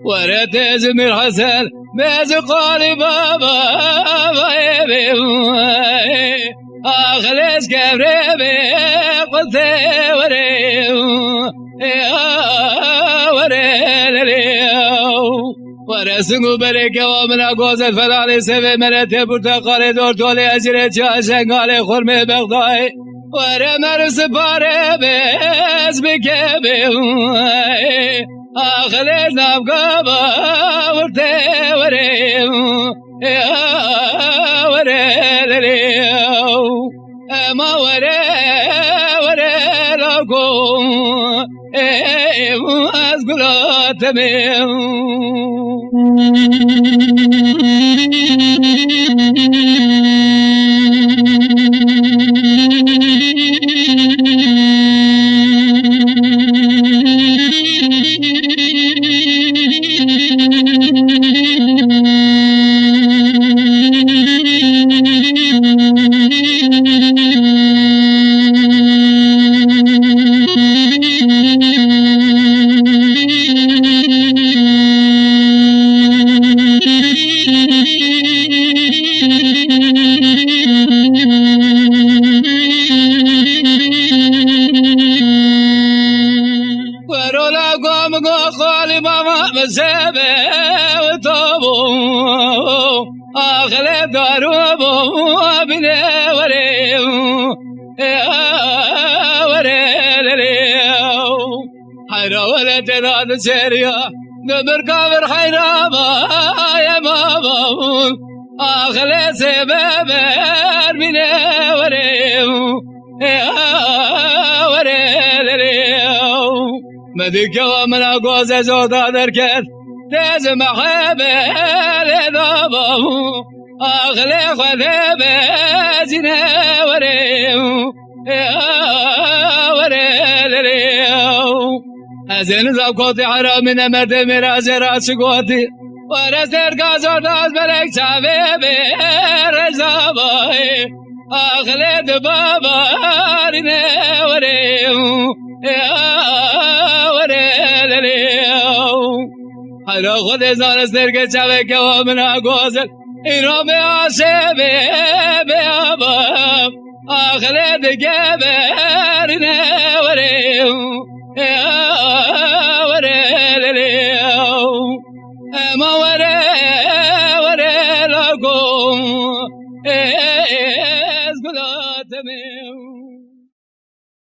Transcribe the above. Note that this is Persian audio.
ورد زمير حسن ماز قالي بابا أخلص كبري قلت ورسنگو برکه و من اگوز فلال سوی ملت پرتقال دور طولی اجره چه شنگال خرم بغدای وره مرس پاره بیز بکه آخرش نبگا ورته اما لگو از گلاتمه آخر دارو بینه حیرا ولد داد سریا نبر کابر حیرا یا بابون آخر سبب بینه مدیکه و من آگوز زودا درکت تز محبه لدابو آخر خده بزینه از این زبکوتی حرامی نمرده میراز راست گوتی ورستر گازار داز بلک چاوه به رزابای آخر دبابارینه حالا خود زانستر که چوه که و من آگوزل این را به آسبه به آبام آخر دیگه برینه